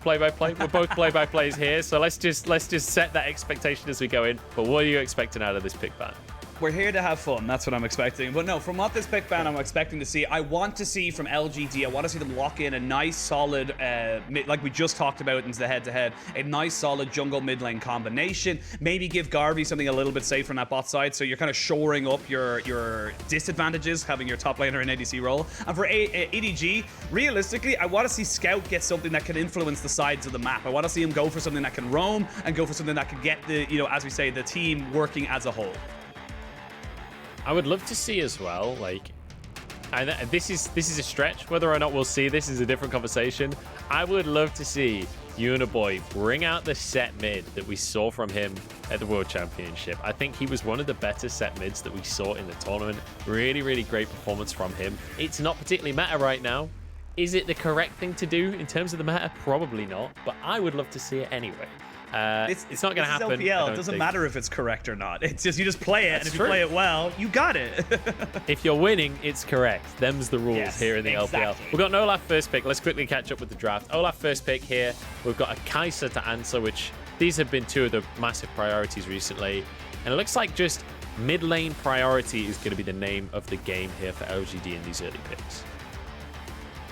play-by-play. We're both play-by-plays here, so let's just set that expectation as we go in. But what are you expecting out of this pick ban? We're here to have fun. That's what I'm expecting. But no, from what this pick ban I'm expecting to see, I want to see from LGD, I want to see them lock in a nice solid, like we just talked about into the head-to-head, a nice solid jungle mid lane combination. Maybe give Garvey something a little bit safer on that bot side, so you're kind of shoring up your disadvantages, having your top laner in ADC role. And for EDG, realistically, I want to see Scout get something that can influence the sides of the map. I want to see him go for something that can roam and go for something that can get the, as we say, the team working as a whole. I would love to see as well, like, and this is a stretch. Whether or not we'll see this is a different conversation. I would love to see Uniboy bring out the set mid that we saw from him at the World Championship. I think he was one of the better set mids that we saw in the tournament. Really, really great performance from him. It's not particularly meta right now. Is it the correct thing to do in terms of the meta? Probably not, but I would love to see it anyway. It's not going to happen. LPL. It doesn't matter if it's correct or not. It's just you just play it, and if you play it well, you got it. If you're winning, it's correct. Them's the rules here in the LPL. We've got an Olaf first pick. Let's quickly catch up with the draft. Olaf first pick here. We've got a Kai'Sa to answer, which these have been two of the massive priorities recently. And it looks like just mid lane priority is going to be the name of the game here for LGD in these early picks.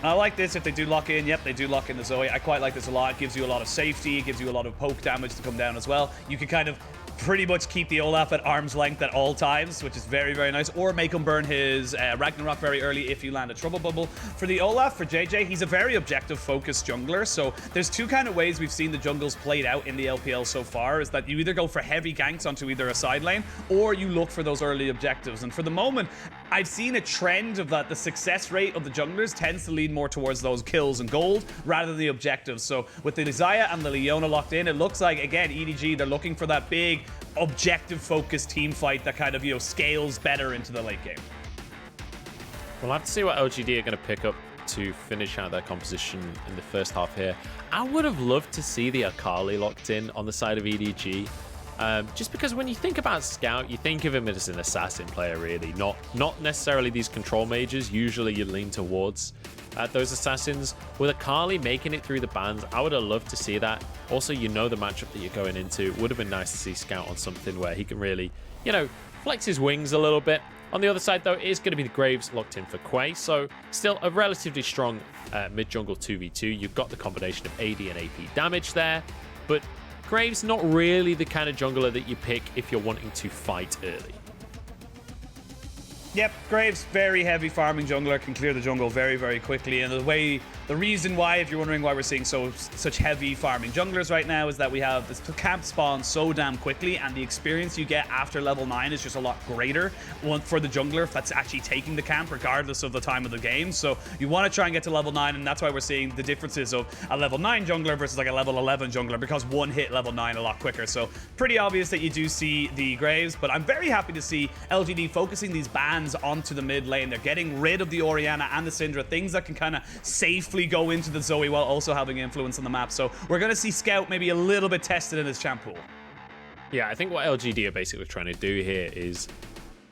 I like this if they do lock in. Yep, they do lock in the Zoe. I quite like this a lot. It gives you a lot of safety. It gives you a lot of poke damage to come down as well. You can kind of pretty much keep the Olaf at arm's length at all times, which is very, very nice. Or make him burn his Ragnarok very early if you land a Trouble Bubble. For the Olaf, for Jiejie, he's a very objective-focused jungler. So there's two kind of ways we've seen the jungles played out in the LPL so far, is that you either go for heavy ganks onto either a side lane, or you look for those early objectives. And for the moment, I've seen a trend of that the success rate of the junglers tends to lean more towards those kills and gold rather than the objectives. So with the Xayah and the Leona locked in, it looks like, again, EDG, they're looking for that big objective-focused team fight that kind of, scales better into the late game. We'll have to see what LGD are going to pick up to finish out their composition in the first half here. I would have loved to see the Akali locked in on the side of EDG. Just because when you think about Scout, you think of him as an assassin player, really. Not necessarily these control mages. Usually you lean towards those assassins. With Akali making it through the bans, I would have loved to see that. Also, the matchup that you're going into. It would have been nice to see Scout on something where he can really, flex his wings a little bit. On the other side, though, it is going to be the Graves locked in for Quay. So still a relatively strong mid-jungle 2v2. You've got the combination of AD and AP damage there. But Graves not really the kind of jungler that you pick if you're wanting to fight early. Yep, Graves, very heavy farming jungler, can clear the jungle very, very quickly. And the reason why, if you're wondering why we're seeing such heavy farming junglers right now, is that we have this camp spawn so damn quickly, and the experience you get after level 9 is just a lot greater for the jungler that's actually taking the camp, regardless of the time of the game. So you want to try and get to level 9, and that's why we're seeing the differences of a level 9 jungler versus like a level 11 jungler, because one hit level 9 a lot quicker. So pretty obvious that you do see the Graves, but I'm very happy to see LGD focusing these bans onto the mid lane. They're getting rid of the Orianna and the Syndra, things that can kind of safely go into the Zoe while also having influence on the map. So we're going to see Scout maybe a little bit tested in his champ pool. Yeah, I think what LGD are basically trying to do here is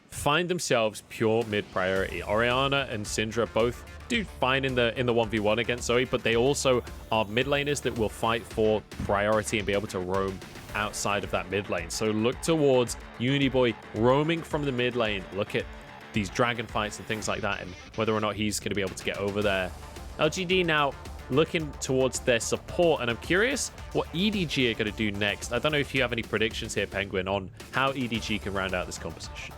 find themselves pure mid priority. Orianna and Syndra both do fine in the 1v1 against Zoe, but they also are mid laners that will fight for priority and be able to roam outside of that mid lane. So look towards Uniboy roaming from the mid lane. Look at these dragon fights and things like that, and whether or not he's going to be able to get over there. LGD now looking towards their support, and I'm curious what EDG are going to do next. I don't know if you have any predictions here, Penguin, on how EDG can round out this composition.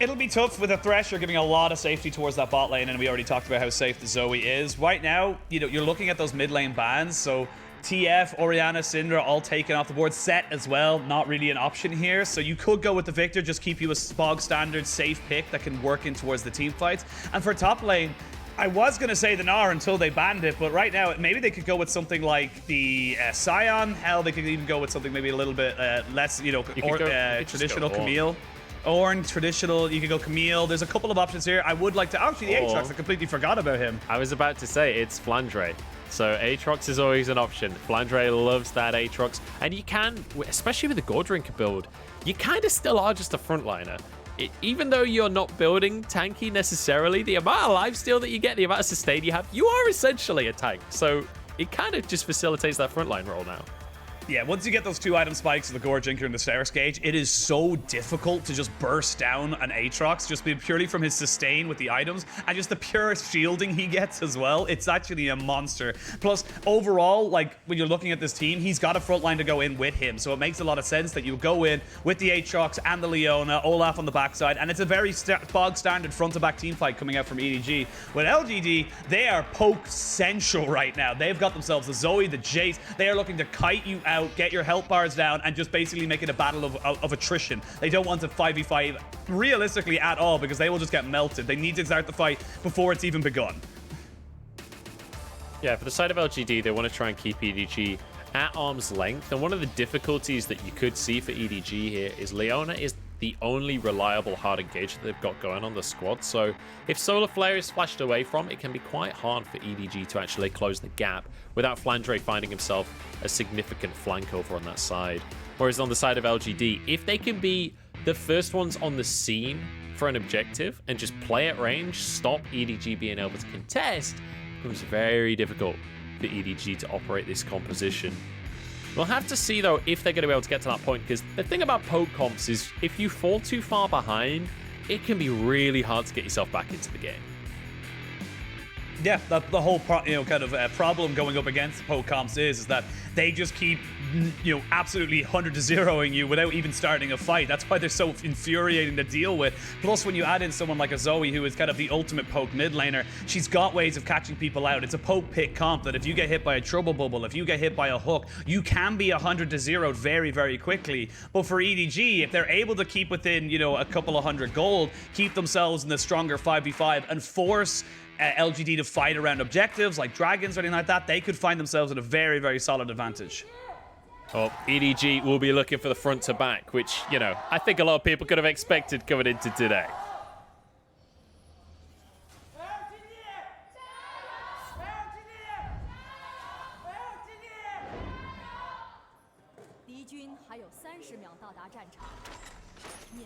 It'll be tough with a Thresher giving a lot of safety towards that bot lane, and we already talked about how safe the Zoe is. Right now, you're looking at those mid lane bans, so TF, Orianna, Syndra all taken off the board. Set as well, not really an option here. So you could go with the Victor, just keep you a bog standard safe pick that can work in towards the team fights. And for top lane, I was going to say the Gnar until they banned it, but right now, maybe they could go with something like the Scion. Hell, they could even go with something maybe a little bit less, traditional Camille. Ornn, traditional, you could go Camille. There's a couple of options here. I would like to... Actually, the Aatrox, I completely forgot about him. I was about to say, it's Flandre. So Aatrox is always an option. Flandre loves that Aatrox. And you can, especially with the Gordrinker build, you kind of still are just a frontliner. Even though you're not building tanky necessarily, the amount of lifesteal that you get, the amount of sustain you have, you are essentially a tank. So it kind of just facilitates that frontline roll now. Yeah, once you get those 2 item spikes of the Gorge Inker and the Steris Gauge, it is so difficult to just burst down an Aatrox, just purely from his sustain with the items, and just the pure shielding he gets as well. It's actually a monster. Plus, overall, like, when you're looking at this team, he's got a front line to go in with him, so it makes a lot of sense that you go in with the Aatrox and the Leona, Olaf on the backside, and it's a very bog-standard front-to-back team fight coming out from EDG. With LGD, they are poke central right now. They've got themselves the Zoe, the Jace. They are looking to kite you out, get your health bars down, and just basically make it a battle of attrition. They don't want to 5v5 realistically at all, because they will just get melted. They need to start the fight before it's even begun. Yeah, for the side of LGD, they want to try and keep EDG at arm's length, and one of the difficulties that you could see for EDG here is Leona is the only reliable hard engage that they've got going on the squad. So if Solar Flare is flashed away from, it can be quite hard for EDG to actually close the gap without Flandre finding himself a significant flank over on that side. Whereas on the side of LGD, if they can be the first ones on the scene for an objective and just play at range, stop EDG being able to contest, it becomes very difficult for EDG to operate this composition. We'll have to see, though, if they're going to be able to get to that point, because the thing about poke comps is if you fall too far behind, it can be really hard to get yourself back into the game. Yeah, the whole problem going up against poke comps is that they just keep absolutely 100-0ing you without even starting a fight. That's why they're so infuriating to deal with. Plus, when you add in someone like a Zoe, who is kind of the ultimate poke mid laner, she's got ways of catching people out. It's a poke pick comp that if you get hit by a trouble bubble, if you get hit by a hook, you can be 100-0 very, very quickly. But for EDG, if they're able to keep within, a couple of hundred gold, keep themselves in the stronger 5v5 and force LGD to fight around objectives like dragons or anything like that, they could find themselves in a very, very solid advantage. Well, EDG will be looking for the front to back, which, I think a lot of people could have expected coming into today.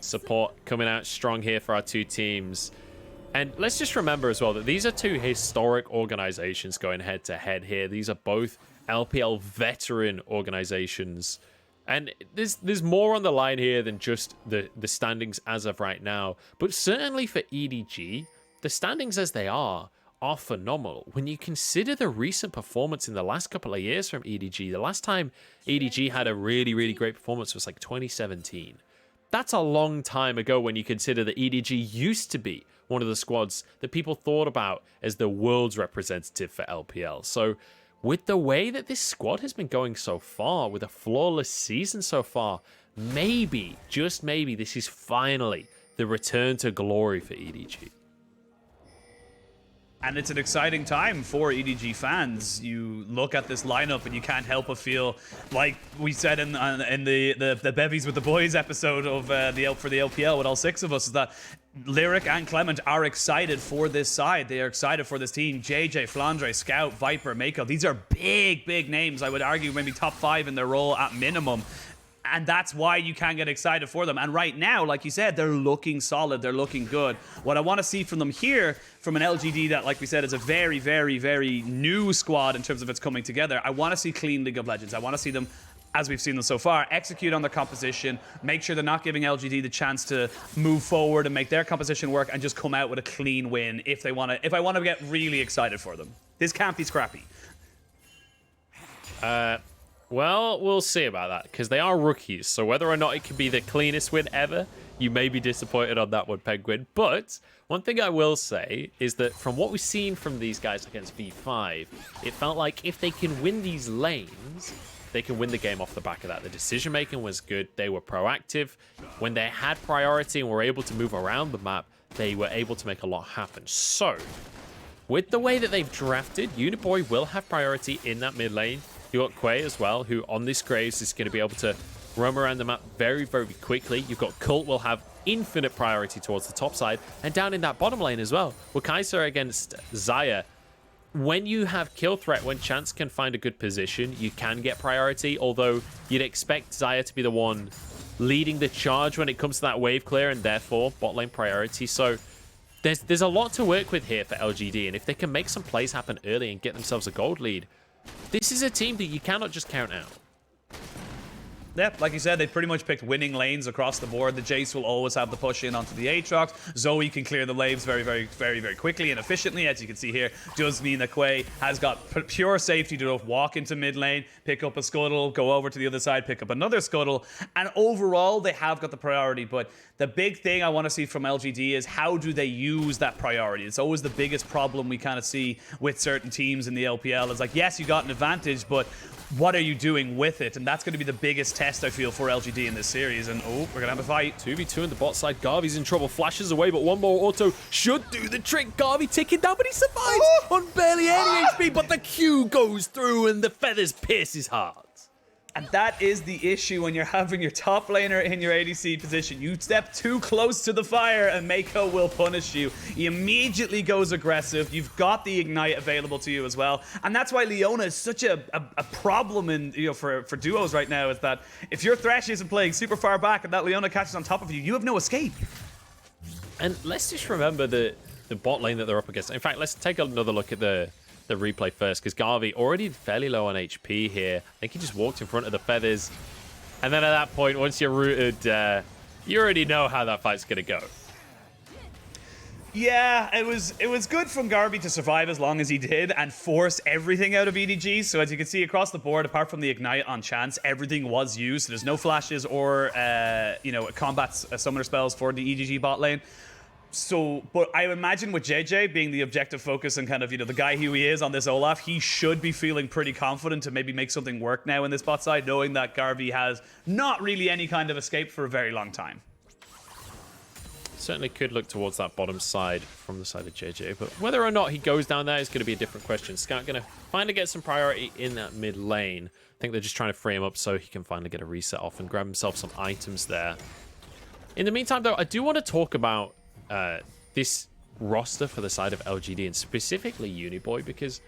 Support coming out strong here for our two teams. And let's just remember as well that these are two historic organizations going head to head here. These are both LPL veteran organizations. And there's more on the line here than just the standings as of right now. But certainly for EDG, the standings as they are phenomenal. When you consider the recent performance in the last couple of years from EDG, the last time EDG had a really, really great performance was like 2017. That's a long time ago when you consider that EDG used to be one of the squads that people thought about as the world's representative for LPL. So with the way that this squad has been going so far, with a flawless season so far, maybe, just maybe, this is finally the return to glory for EDG. And it's an exciting time for EDG fans. You look at this lineup and you can't help but feel like we said in the Bevies with the Boys episode of for the LPL with all 6 of us, is that Lyric and Clement are excited for this side. They are excited for this team. Jiejie, Flandre, Scout, Viper, Meiko. These are big, big names. I would argue maybe top 5 in their role at minimum. And that's why you can get excited for them. And right now, like you said, they're looking solid. They're looking good. What I want to see from them here, from an LGD that, like we said, is a very, very, very new squad in terms of its coming together. I want to see clean League of Legends. I want to see them, as we've seen them so far, execute on their composition, make sure they're not giving LGD the chance to move forward and make their composition work, and just come out with a clean win if I want to get really excited for them. This can't be scrappy. Well, we'll see about that, because they are rookies, so whether or not it can be the cleanest win ever, you may be disappointed on that one, Penguin. But one thing I will say is that from what we've seen from these guys against V5, it felt like if they can win these lanes, they can win the game off the back of that. The decision-making was good. They were proactive. When they had priority and were able to move around the map, they were able to make a lot happen. So, with the way that they've drafted, Uniboy will have priority in that mid lane. You've got Quay as well, who on this Graves is going to be able to roam around the map very, very quickly. You've got Cult will have infinite priority towards the top side. And down in that bottom lane as well, with Kaiser against Xayah, when you have kill threat, when Chance can find a good position, you can get priority, although you'd expect Xayah to be the one leading the charge when it comes to that wave clear, and therefore bot lane priority. So there's a lot to work with here for LGD, and if they can make some plays happen early and get themselves a gold lead, this is a team that you cannot just count out. Yeah, like you said, they pretty much picked winning lanes across the board. The Jace will always have the push in onto the Aatrox. Zoe can clear the waves very quickly and efficiently. As you can see here, does mean that Quay has got pure safety to walk into mid lane, pick up a scuttle, go over to the other side, pick up another scuttle. And overall, they have got the priority. But the big thing I want to see from LGD is how do they use that priority? It's always the biggest problem we kind of see with certain teams in the LPL. It's like, yes, you got an advantage, but what are you doing with it? And that's going to be the biggest test, I feel, for LGD in this series. And, oh, we're going to have a fight. 2v2 in the bot side. Garvey's in trouble. Flashes away, but one more auto should do the trick. Garvey ticking down, but he survives on barely any HP. But the Q goes through, and the feathers pierce his heart. And that is the issue when you're having your top laner in your ADC position. You step too close to the fire and Meiko will punish you. He immediately goes aggressive. You've got the Ignite available to you as well. And that's why Leona is such a problem in, for duos right now, is that if your Thresh isn't playing super far back and that Leona catches on top of you, you have no escape. And let's just remember the bot lane that they're up against. In fact, let's take another look at the replay first, because Garvey already fairly low on HP here. I think he just walked in front of the feathers. And then at that point, once you're rooted, you already know how that fight's going to go. Yeah, it was good from Garvey to survive as long as he did and force everything out of EDG. So as you can see across the board, apart from the Ignite on chance, everything was used. There's no flashes or, combat summoner spells for the EDG bot lane. So, but I imagine with Jiejie being the objective focus and kind of, the guy who he is on this Olaf, he should be feeling pretty confident to maybe make something work now in this bot side, knowing that Garvey has not really any kind of escape for a very long time. Certainly could look towards that bottom side from the side of Jiejie, but whether or not he goes down there is going to be a different question. Scout going to finally get some priority in that mid lane. I think they're just trying to free him up so he can finally get a reset off and grab himself some items there. In the meantime, though, I do want to talk about this roster for the side of LGD and specifically Uniboy, because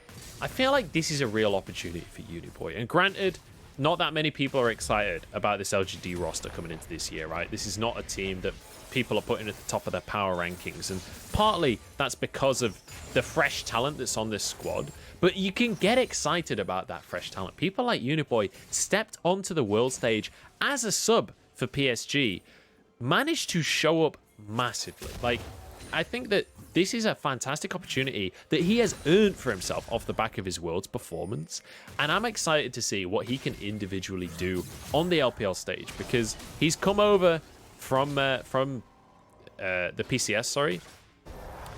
I feel like this is a real opportunity for Uniboy. And granted, not that many people are excited about this LGD roster coming into this year, right? This is not a team that people are putting at the top of their power rankings, and partly that's because of the fresh talent that's on this squad. But you can get excited about that fresh talent. People like Uniboy stepped onto the world stage as a sub for PSG, managed to show up massively. Like, I think that this is a fantastic opportunity that he has earned for himself off the back of his Worlds performance, and I'm excited to see what he can individually do on the LPL stage, because he's come over from the PCS, sorry,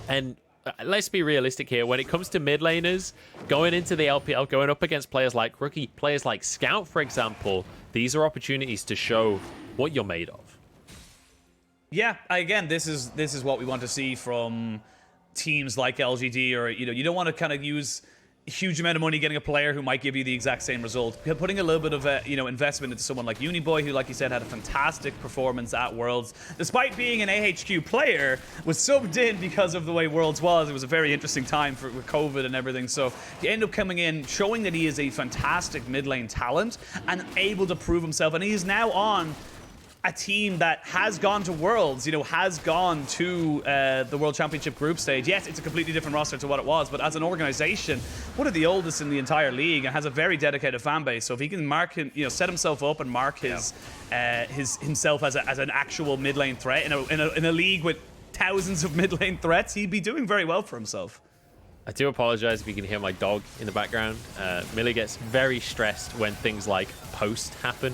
and let's be realistic here. When it comes to mid laners going into the LPL, going up against players like Rookie, players like Scout, for example, these are opportunities to show what you're made of. Yeah, again, this is what we want to see from teams like LGD, or you don't want to kind of use a huge amount of money getting a player who might give you the exact same result. Putting a little bit of investment into someone like Uniboy, who, like you said, had a fantastic performance at Worlds, despite being an AHQ player, was subbed in because of the way Worlds was. It was a very interesting time with COVID and everything. So he ended up coming in, showing that he is a fantastic mid lane talent and able to prove himself. And he is now on a team that has gone to Worlds, has gone to the World Championship group stage. Yes, it's a completely different roster to what it was, but as an organization, one of the oldest in the entire league, and has a very dedicated fan base. So if he can mark him, set himself up and mark himself as an actual mid lane threat in a league with thousands of mid lane threats, he'd be doing very well for himself. I do apologize if you can hear my dog in the background. Millie gets very stressed when things like post happen.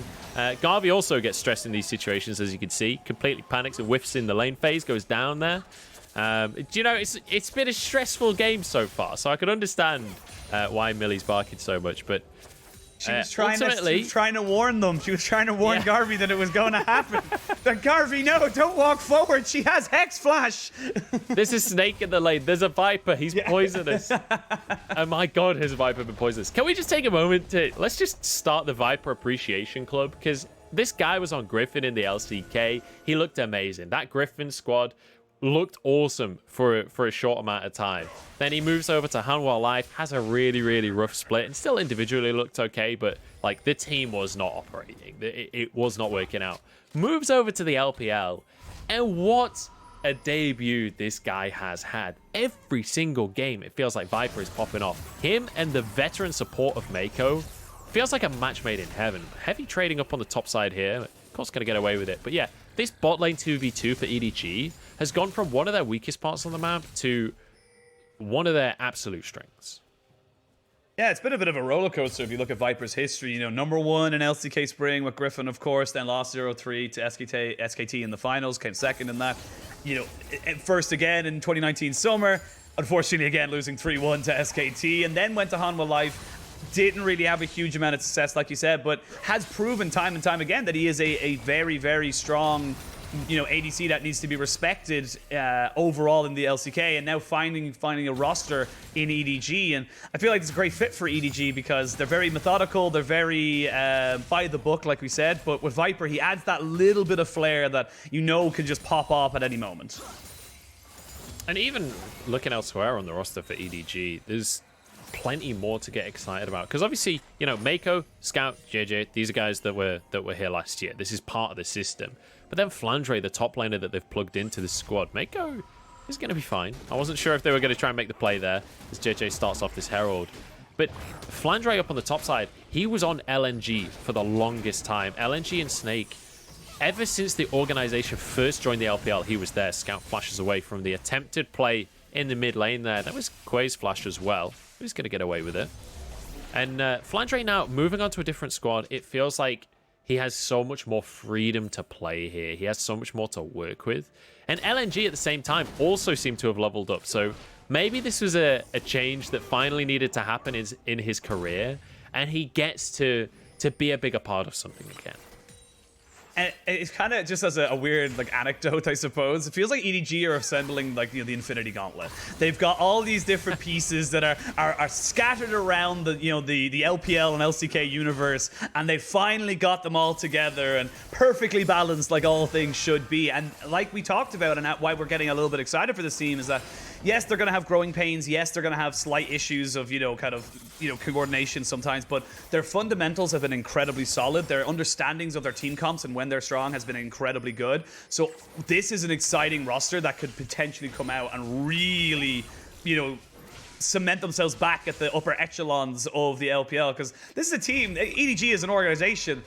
Garvey also gets stressed in these situations, as you can see. Completely panics and whiffs in the lane phase, goes down there. It's been a stressful game so far, so I can understand why Millie's barking so much, but she was trying to warn them. She was trying to warn Garvey that it was going to happen. That Garvey, no, don't walk forward. She has Hex Flash. There's a snake in the lane. There's a Viper. He's poisonous. Oh my God, has Viper been poisonous? Can we just take a moment to... Let's just start the Viper Appreciation Club, because this guy was on Griffin in the LCK. He looked amazing. That Griffin squad looked awesome for a short amount of time. Then he moves over to Hanwha Life, has a really, really rough split, and still individually looked okay, but like the team was not operating. It was not working out. Moves over to the LPL, and what a debut this guy has had. Every single game, it feels like Viper is popping off. Him and the veteran support of Meiko feels like a match made in heaven. Heavy trading up on the top side here. Of course, going to get away with it. But yeah, this bot lane 2v2 for EDG has gone from one of their weakest parts on the map to one of their absolute strengths. Yeah, it's been a bit of a roller coaster if you look at Viper's history. You know, #1 in LCK Spring with Griffin, of course, then lost 0-3 to SKT in the finals, came second in that. You know, first again in 2019 summer, unfortunately again losing 3-1 to SKT, and then went to Hanwha Life. Didn't really have a huge amount of success, like you said, but has proven time and time again that he is a very, very strong, you know, ADC that needs to be respected overall in the LCK, and now finding a roster in EDG. And I feel like it's a great fit for EDG because they're very methodical, they're very by the book, like we said, but with Viper, he adds that little bit of flair that you know can just pop off at any moment. And even looking elsewhere on the roster for EDG, there's plenty more to get excited about, because obviously, you know, Meiko, Scout, Jiejie, these are guys that were here last year. This is part of the system. But then Flandre, the top laner that they've plugged into this squad, Meiko is going to be fine. I wasn't sure if they were going to try and make the play there as Jiejie starts off this Herald. But Flandre up on the top side, he was on LNG for the longest time. LNG and Snake, ever since the organization first joined the LPL, he was there. Scout flashes away from the attempted play in the mid lane there. That was Quay's flash as well. He's going to get away with it. And Flandre now moving on to a different squad. It feels like he has so much more freedom to play here. He has so much more to work with. And LNG at the same time also seemed to have leveled up. So maybe this was a change that finally needed to happen in his career. And he gets to be a bigger part of something again. And it's kind of just as a weird like anecdote, I suppose. It feels like EDG are assembling like, you know, the Infinity Gauntlet. They've got all these different pieces that are scattered around the, you know, the LPL and LCK universe, and they finally got them all together and perfectly balanced like all things should be. And like we talked about, and why we're getting a little bit excited for this team is that yes, they're going to have growing pains. Yes, they're going to have slight issues of, you know, kind of, you know, coordination sometimes, but their fundamentals have been incredibly solid. Their understandings of their team comps and when they're strong has been incredibly good. So this is an exciting roster that could potentially come out and really, you know, cement themselves back at the upper echelons of the LPL, because this is a team, EDG as an organization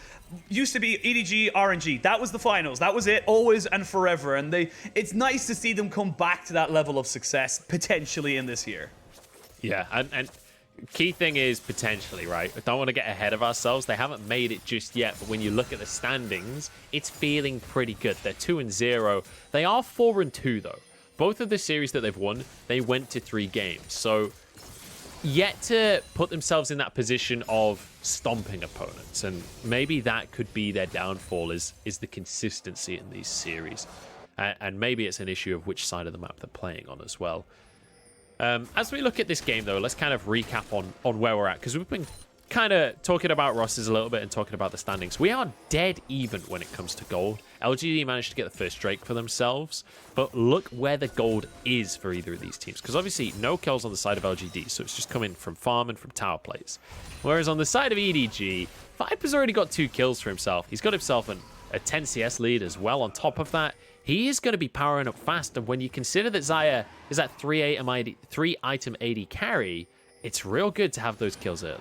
used to be EDG RNG. That was the finals. That was it, always and forever. And it's nice to see them come back to that level of success potentially in this year. Yeah, and key thing is potentially, right? I don't want to get ahead of ourselves. They haven't made it just yet, but when you look at the standings, it's feeling pretty good. They're 2-0. They are 4-2 though. Both of the series that they've won, they went to 3 games. So yet to put themselves in that position of stomping opponents, and maybe that could be their downfall is the consistency in these series. And maybe it's an issue of which side of the map they're playing on as well. As we look at this game, though, let's kind of recap on where we're at, because we've been kind of talking about rosters a little bit and talking about the standings. We are dead even when it comes to gold. LGD managed to get the first Drake for themselves, but look where the gold is for either of these teams, because obviously no kills on the side of LGD, so it's just coming from farm and from tower plays. Whereas on the side of EDG, Viper's already got 2 kills for himself. He's got himself a 10 CS lead as well. On top of that, he is going to be powering up fast, and when you consider that Xayah is that 3-item AD carry, it's real good to have those kills early.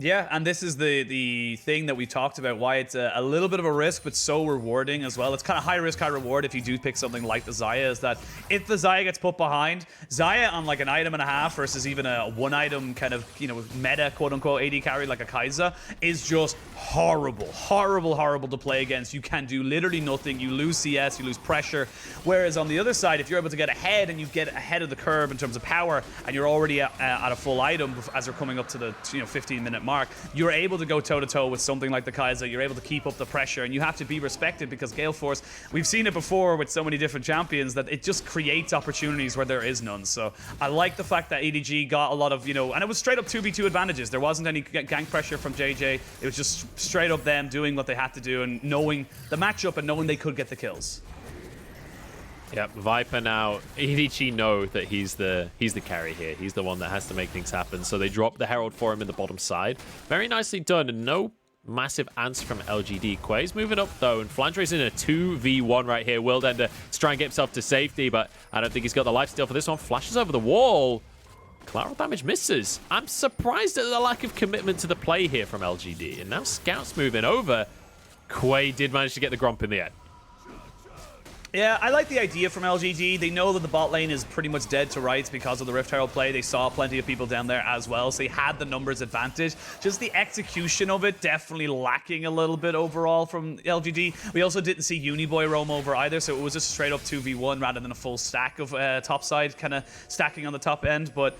Yeah, and this is the thing that we talked about, why it's a little bit of a risk, but so rewarding as well. It's kind of high risk, high reward if you do pick something like the Xayah, is that if the Xayah gets put behind, Xayah on like an item and a half versus even a 1-item kind of, you know, meta, quote-unquote, AD carry like a Kai'Sa is just horrible to play against. You can do literally nothing. You lose CS, you lose pressure. Whereas on the other side, if you're able to get ahead and you get ahead of the curve in terms of power, and you're already at a full item as they're coming up to the 15-minute mark, you're able to go toe-to-toe with something like the Kai'Sa. You're able to keep up the pressure, and you have to be respected, because Gale Force, we've seen it before with so many different champions, that it just creates opportunities where there is none. So I like the fact that EDG got a lot of, you know, and it was straight up 2v2 advantages. There wasn't any gank pressure from Jiejie. It was just straight up them doing what they had to do and knowing the matchup and knowing they could get the kills. Yep, Viper now, EDG know that he's the carry here. He's the one that has to make things happen. So they drop the Herald for him in the bottom side. Very nicely done, and no massive answer from LGD. Quay's moving up, though, and Flandre's in a 2v1 right here. Wildender to try and get himself to safety, but I don't think he's got the lifesteal for this one. Flashes over the wall. Collateral damage misses. I'm surprised at the lack of commitment to the play here from LGD. And now Scout's moving over. Quay did manage to get the Gromp in the end. Yeah, I like the idea from LGD. They know that the bot lane is pretty much dead to rights because of the Rift Herald play. They saw plenty of people down there as well, so they had the numbers advantage. Just the execution of it definitely lacking a little bit overall from LGD. We also didn't see Uniboy roam over either, so it was just straight up 2v1 rather than a full stack of topside, kind of stacking on the top end. But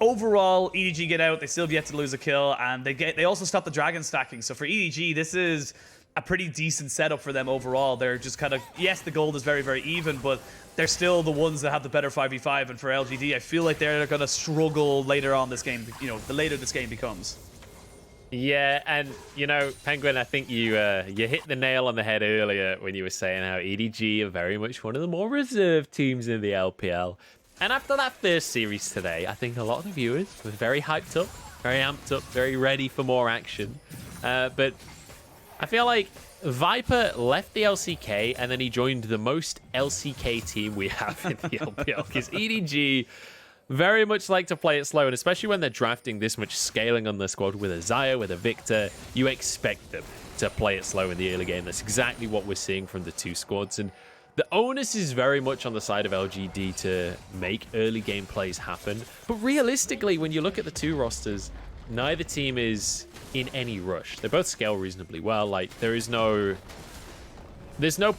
overall, EDG get out. They still have yet to lose a kill, and they also stopped the dragon stacking. So for EDG, this is a pretty decent setup for them overall. They're just kind of, yes, the gold is very, very even, but they're still the ones that have the better 5v5. And for LGD, I feel like they're going to struggle later on this game, you know, the later this game becomes. Yeah, and, you know, Penguin, I think you hit the nail on the head earlier when you were saying how EDG are very much one of the more reserved teams in the LPL. And after that first series today, I think a lot of the viewers were very hyped up, very amped up, very ready for more action. But I feel like Viper left the LCK and then he joined the most LCK team we have in the LPL, because EDG very much like to play it slow, and especially when they're drafting this much scaling on the squad with a Xayah, with a Victor, you expect them to play it slow in the early game. That's exactly what we're seeing from the two squads, and the onus is very much on the side of LGD to make early game plays happen. But realistically, when you look at the two rosters, neither team is in any rush. They both scale reasonably well. Like, there's no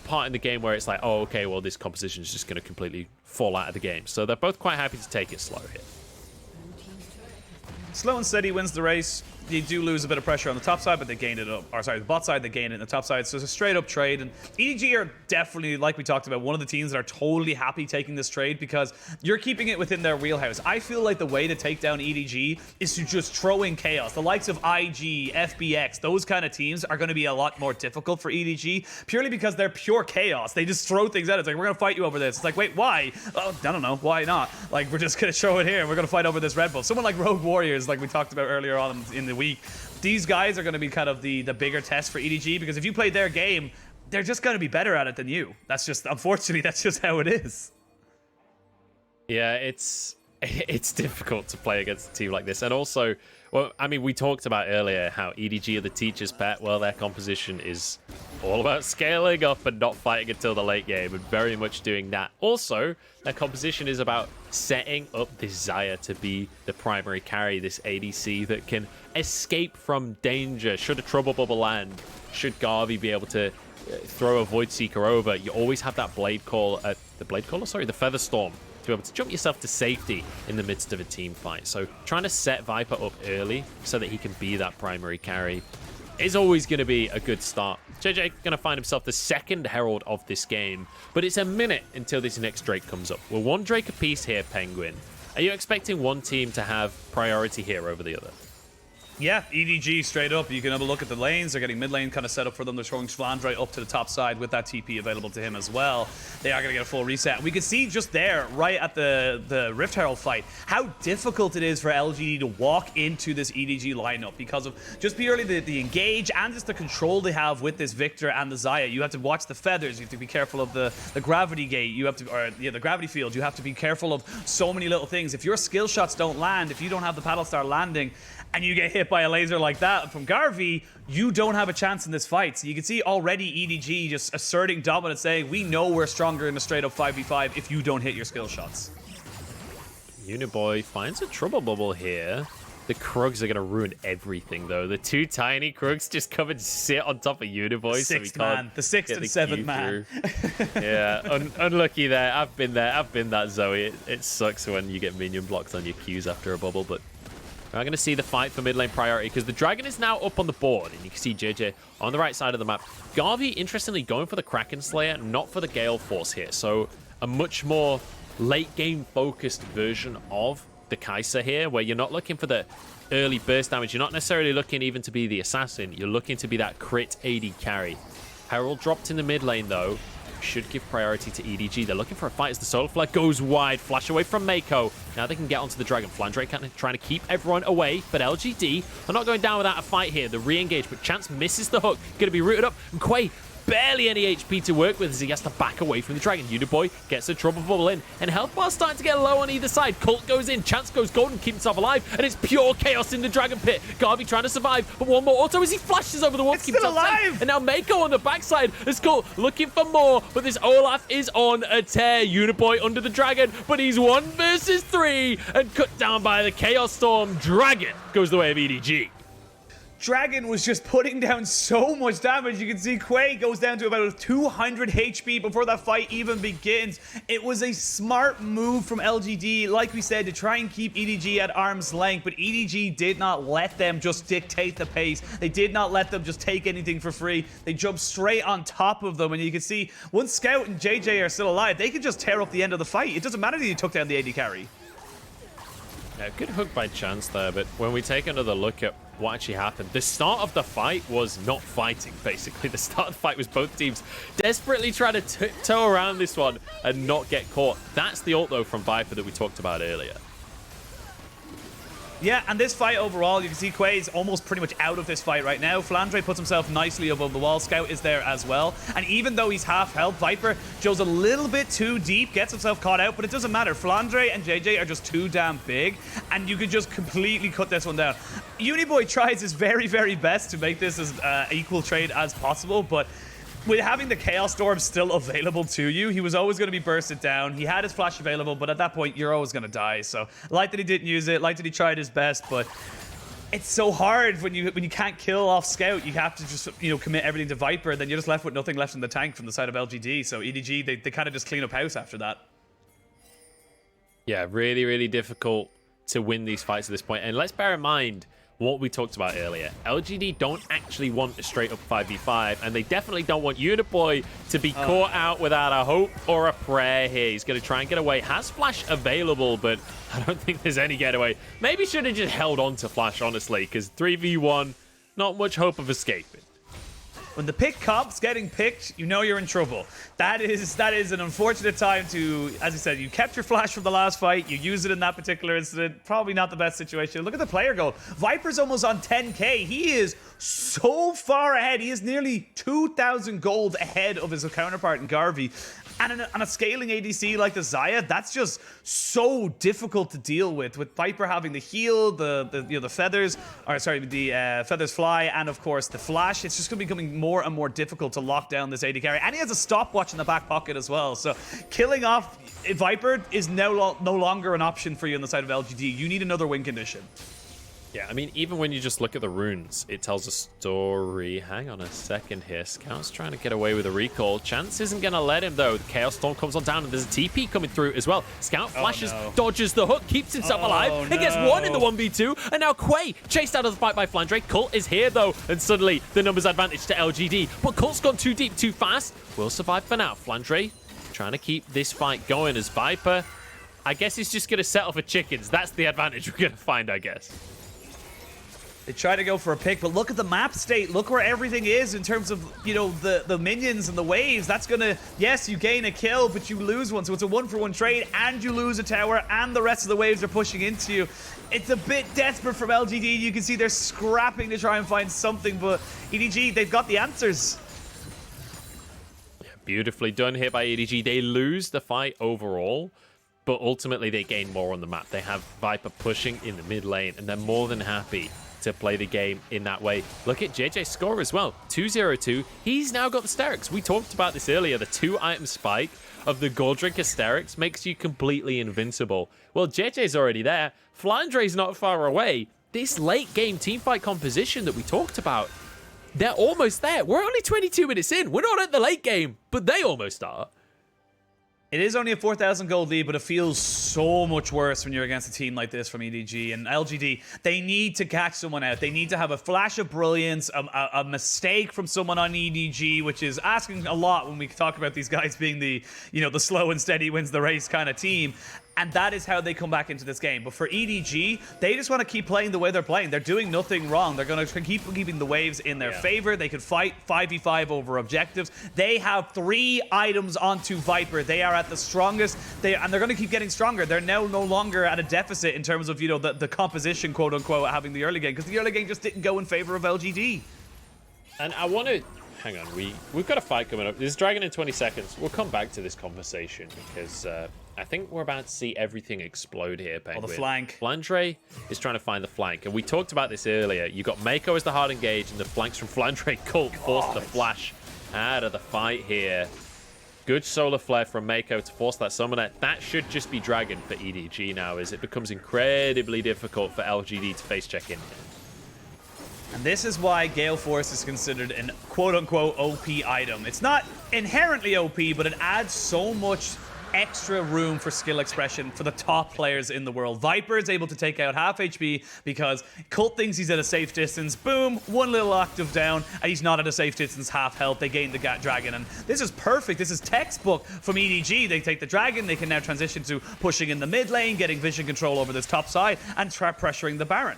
part in the game where it's like, oh, okay, well, this composition is just going to completely fall out of the game. So they're both quite happy to take it slow here. Slow and steady wins the race. They do lose a bit of pressure on the top side, but they gained it up. Or sorry, the bot side, they gained it in the top side. So it's a straight up trade. And EDG are definitely, like we talked about, one of the teams that are totally happy taking this trade because you're keeping it within their wheelhouse. I feel like the way to take down EDG is to just throw in chaos. The likes of IG, FBX, those kind of teams are going to be a lot more difficult for EDG purely because they're pure chaos. They just throw things at it. It's like, we're going to fight you over this. It's like, wait, why? Oh, I don't know. Why not? Like, we're just going to throw it here and we're going to fight over this Red Bull. Someone like Rogue Warriors, like we talked about earlier on in the week, these guys are going to be kind of the bigger test for EDG because if you play their game, they're just going to be better at it than you. That's just, unfortunately, that's just how it is. Yeah, it's difficult to play against a team like this. And also, well, I mean, we talked about earlier how EDG are the teacher's pet. Well, their composition is all about scaling up and not fighting until the late game and very much doing that. Also, their composition is about setting up this Xayah to be the primary carry, this ADC that can escape from danger. Should a trouble bubble land, should Garvey be able to throw a Void Seeker over, you always have that Blade Call, the Feather Storm, to be able to jump yourself to safety in the midst of a team fight. So trying to set Viper up early so that he can be that primary carry is always going to be a good start. Jiejie going to find himself the second Herald of this game, but it's a minute until this next Drake comes up. We're one Drake apiece here, Penguin. Are you expecting one team to have priority here over the other? Yeah, EDG straight up. You can have a look at the lanes. They're getting mid lane kind of set up for them. They're throwing Flandre up to the top side with that TP available to him as well. They are going to get a full reset. We can see just there, right at the Rift Herald fight, how difficult it is for LGD to walk into this EDG lineup because of just purely the engage and just the control they have with this Victor and the Xayah. You have to watch the feathers. You have to be careful of the gravity gate. You have to, or yeah, the gravity field. You have to be careful of so many little things. If your skill shots don't land, if you don't have the paddle star landing, and you get hit by a laser like that from Garvey, you don't have a chance in this fight. So you can see already EDG just asserting dominance, saying, we know we're stronger in a straight-up 5v5 if you don't hit your skill shots. Uniboy finds a trouble bubble here. The Krugs are going to ruin everything, though. The two tiny Krugs just come and sit on top of Uniboy. The sixth and seventh man. Yeah, unlucky there. I've been there. I've been that Zoe. It sucks when you get minion blocks on your Qs after a bubble, but we're going to see the fight for mid lane priority because the dragon is now up on the board, and you can see Jiejie on the right side of the map. Garvey, interestingly, going for the Kraken Slayer, not for the Gale Force here. So a much more late game focused version of the Kai'Sa here, where you're not looking for the early burst damage. You're not necessarily looking even to be the assassin. You're looking to be that crit AD carry. Herald dropped in the mid lane, though. should give priority to EDG. They're looking for a fight as the Solar Flare goes wide. Flash away from Meiko. Now they can get onto the Dragon. Flandre kind of trying to keep everyone away, but LGD are not going down without a fight here. The re-engage, but Chance misses the hook. Going to be rooted up, and Quay barely any HP to work with as he has to back away from the Dragon. Uniboy gets a trouble bubble in, and health bar's starting to get low on either side. Cult goes in, Chance goes golden, keeps himself alive, and it's pure chaos in the Dragon Pit. Garvey trying to survive, but one more auto as he flashes over the wall. It's still alive! And now Meiko on the backside is Cult looking for more, but this Olaf is on a tear. Uniboy under the Dragon, but he's 1 versus 3 and cut down by the Chaos Storm. Dragon goes the way of EDG. Dragon was just putting down so much damage. You can see Quay goes down to about 200 HP before that fight even begins. It was a smart move from LGD, like we said, to try and keep EDG at arm's length, but EDG did not let them just dictate the pace. They did not let them just take anything for free. They jumped straight on top of them, and you can see once Scout and Jiejie are still alive, they can just tear up the end of the fight. It doesn't matter that you took down the AD carry. Yeah, good hook by Chance there, but when we take another look at what actually happened, the start of the fight was not fighting, basically. The start of the fight was both teams desperately trying to tiptoe around this one and not get caught. That's the ult, though, from Viper that we talked about earlier. Yeah, and this fight overall, you can see Quay's almost pretty much out of this fight right now. Flandre puts himself nicely above the wall. Scout is there as well. And even though he's half health, Viper goes a little bit too deep, gets himself caught out, but it doesn't matter. Flandre and Jiejie are just too damn big, and you could just completely cut this one down. Uniboy tries his very, very best to make this as equal trade as possible, but with having the Chaos Storm still available to you, he was always going to be bursted down. He had his flash available, but at that point, you're always going to die. So, like that he didn't use it, like that he tried his best, but it's so hard when you can't kill off Scout. You have to just, commit everything to Viper, and then you're just left with nothing left in the tank from the side of LGD. So, EDG, they kind of just clean up house after that. Yeah, really, really difficult to win these fights at this point. And let's bear in mind what we talked about earlier. LGD don't actually want a straight up 5v5, and they definitely don't want Uniboy to be caught out without a hope or a prayer here. He's going to try and get away. Has Flash available, but I don't think there's any getaway. Maybe should have just held on to Flash, honestly, because 3v1, not much hope of escaping. When the pick cop's getting picked, you know you're in trouble. That is an unfortunate time to, as I said, you kept your flash from the last fight. You used it in that particular incident. Probably not the best situation. Look at the player go. Viper's almost on 10k. He is so far ahead. He is nearly 2,000 gold ahead of his counterpart in Garvey. And on a scaling ADC like the Xayah, that's just so difficult to deal with Viper having the heal, the feathers, or sorry, the feathers fly, and of course the flash. It's just going to be becoming more and more difficult to lock down this AD carry. And he has a stopwatch in the back pocket as well. So killing off Viper is no longer an option for you on the side of LGD. You need another win condition. Yeah, I mean, even when you just look at the runes, it tells a story. Hang on a second here. Scout's trying to get away with a recall. Chance isn't going to let him, though. The Chaos Storm comes on down, and there's a TP coming through as well. Scout flashes, dodges the hook, keeps himself alive, and gets one in the 1v2. And now Quay, chased out of the fight by Flandre. Cult is here, though, and suddenly the numbers advantage to LGD. But Cult's gone too deep, too fast. Will survive for now. Flandre trying to keep this fight going as Viper, I guess he's just going to settle for chickens. That's the advantage we're going to find, I guess. They try to go for a pick, but look at the map state. Look where everything is in terms of, the minions and the waves. That's going to, yes, you gain a kill, but you lose one. So it's a 1-for-1 trade, and you lose a tower, and the rest of the waves are pushing into you. It's a bit desperate from LGD. You can see they're scrapping to try and find something, but EDG, they've got the answers. Beautifully done here by EDG. They lose the fight overall, but ultimately they gain more on the map. They have Viper pushing in the mid lane, and they're more than happy to play the game in that way. Look at Jiejie's score as well, 202. He's now got the Hysterics. We talked about this earlier. The 2-item spike of the Gold Drink Hysterics makes you completely invincible. Well, Jiejie's already there. Flandre's not far away. This late game teamfight composition that we talked about, they're almost there. We're only 22 minutes in. We're not at the late game, but they almost are. It is only a 4,000 gold lead, but it feels so much worse when you're against a team like this from EDG. And LGD, they need to catch someone out. They need to have a flash of brilliance, a mistake from someone on EDG, which is asking a lot when we talk about these guys being the slow and steady wins the race kind of team. and that is how they come back into this game. But for EDG, they just want to keep playing the way they're playing. They're doing nothing wrong. They're going to keep keeping the waves in their favor. They could fight 5v5 over objectives. They have 3 items onto Viper. They are at the strongest, and they're going to keep getting stronger. They're now no longer at a deficit in terms of, you know, the composition, quote unquote, having the early game, because the early game just didn't go in favor of LGD. And I want to hang on. We've got a fight coming up. This is Dragon in 20 seconds. We'll come back to this conversation because I think we're about to see everything explode here, Penguin. Oh, the flank. Flandre is trying to find the flank, and we talked about this earlier. You got Meiko as the hard engage, and the flanks from Flandre Cult forced the flash out of the fight here. Good solar flare from Meiko to force that summoner. That should just be Dragon for EDG now, as it becomes incredibly difficult for LGD to face check in. And this is why Gale Force is considered an quote-unquote OP item. It's not inherently OP, but it adds so much extra room for skill expression for the top players in the world. Viper is able to take out half HP because Cult thinks he's at a safe distance. Boom, one little octave down, and he's not at a safe distance, half health. They gain the Dragon, and this is perfect. This is textbook from EDG. They take the Dragon. They can now transition to pushing in the mid lane, getting vision control over this top side, and try pressuring the Baron.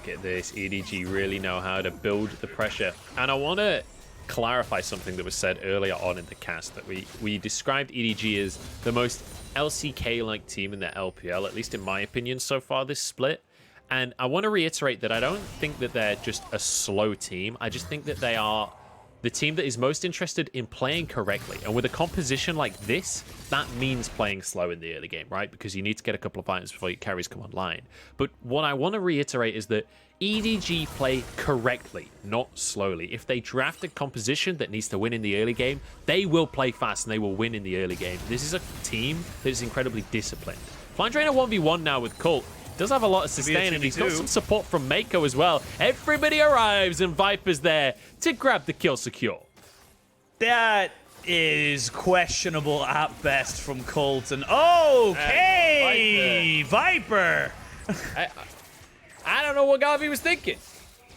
Get this, EDG really know how to build the pressure. And I want to clarify something that was said earlier on in the cast, that we described EDG as the most LCK-like team in the LPL, at least in my opinion so far this split. And I want to reiterate that I don't think that they're just a slow team. I just think that they are the team that is most interested in playing correctly. And with a composition like this, that means playing slow in the early game, right? Because you need to get a couple of items before your carries come online. But what I want to reiterate is that EDG play correctly, not slowly. If they draft a composition that needs to win in the early game, they will play fast and they will win in the early game. This is a team that is incredibly disciplined. Flandre in a 1v1 now with Cult. Does have a lot of sustain, and he's got some support from Meiko as well. Everybody arrives, and Viper's there to grab the kill secure. That is questionable at best from Cult. And okay, Viper. I don't know what Garvey was thinking.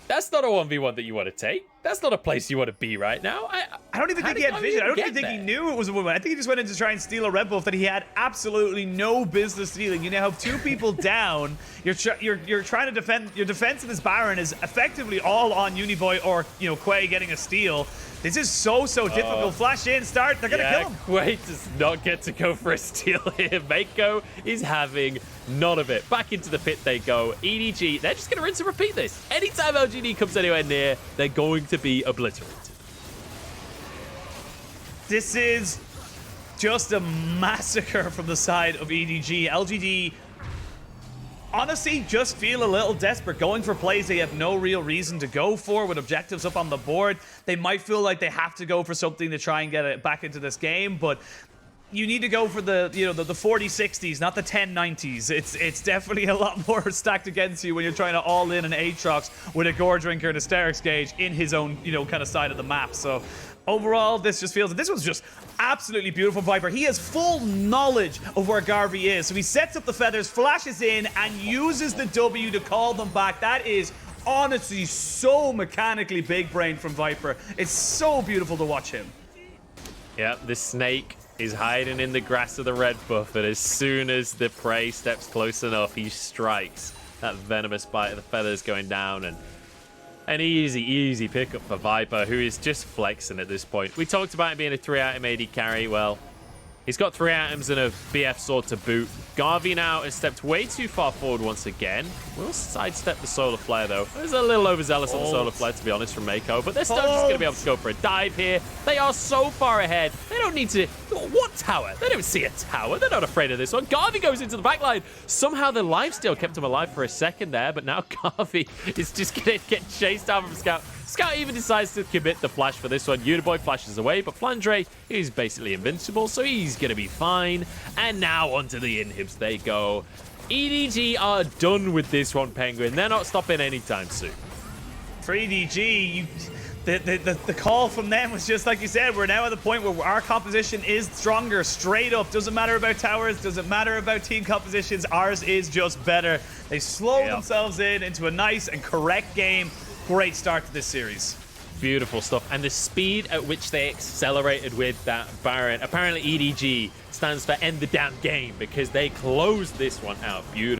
That's not a 1v1 that you want to take. That's not a place you want to be right now. I don't even think he had vision. I don't even think he knew it was a woman. I think he just went in to try and steal a red buff that he had absolutely no business stealing. You now have 2 people down. You're trying to defend. Your defense of this Baron is effectively all on Uniboy or, you know, Quay getting a steal. This is so difficult. Flash in, start. They're gonna kill him. Quay does not get to go for a steal here. Meiko is having none of it. Back into the pit they go. EDG, they're just gonna rinse and repeat this. Anytime LGD comes anywhere near, they're going to be obliterated. This is just a massacre from the side of EDG. LGD honestly just feel a little desperate, going for plays they have no real reason to go for with objectives up on the board. They might feel like they have to go for something to try and get it back into this game, but you need to go for the, you know, the 40-60s, not the 10-90s. It's definitely a lot more stacked against you when you're trying to all in an Aatrox with a Gore Drinker and a Sterix Gauge in his own, you know, kind of side of the map. So overall, this just feels, this was just absolutely beautiful. Viper, he has full knowledge of where Garvey is. So he sets up the feathers, flashes in, and uses the W to call them back. That is honestly so mechanically big brain from Viper. It's so beautiful to watch him. Yeah, the snake is hiding in the grass of the red buff, and as soon as the prey steps close enough, he strikes. That venomous bite of the feathers going down, and an easy pickup for Viper, who is just flexing at this point. We talked about him being a 3-item AD carry. Well, he's got 3 items and a BF sword to boot. Garvey now has stepped way too far forward once again. We'll sidestep the solar flare, though. There's a little overzealous on the solar flare, to be honest, from Meiko, but they're still just going to be able to go for a dive here. They are so far ahead. They don't need to... What tower? They don't see a tower. They're not afraid of this one. Garvey goes into the backline. Somehow the lifesteal kept him alive for a second there, but now Garvey is just going to get chased out from Scout. Scout even decides to commit the flash for this one. Uniboy flashes away, but Flandre is basically invincible, so he's going to be fine. And now onto the inhibs they go. EDG are done with this one, Penguin. They're not stopping anytime soon. For EDG, the call from them was just like you said, we're now at the point where our composition is stronger, straight up. Doesn't matter about towers, doesn't matter about team compositions. Ours is just better. They slow themselves into a nice and correct game. Great start to this series. Beautiful stuff. And the speed at which they accelerated with that Baron. Apparently EDG stands for end the damn game because they closed this one out beautifully.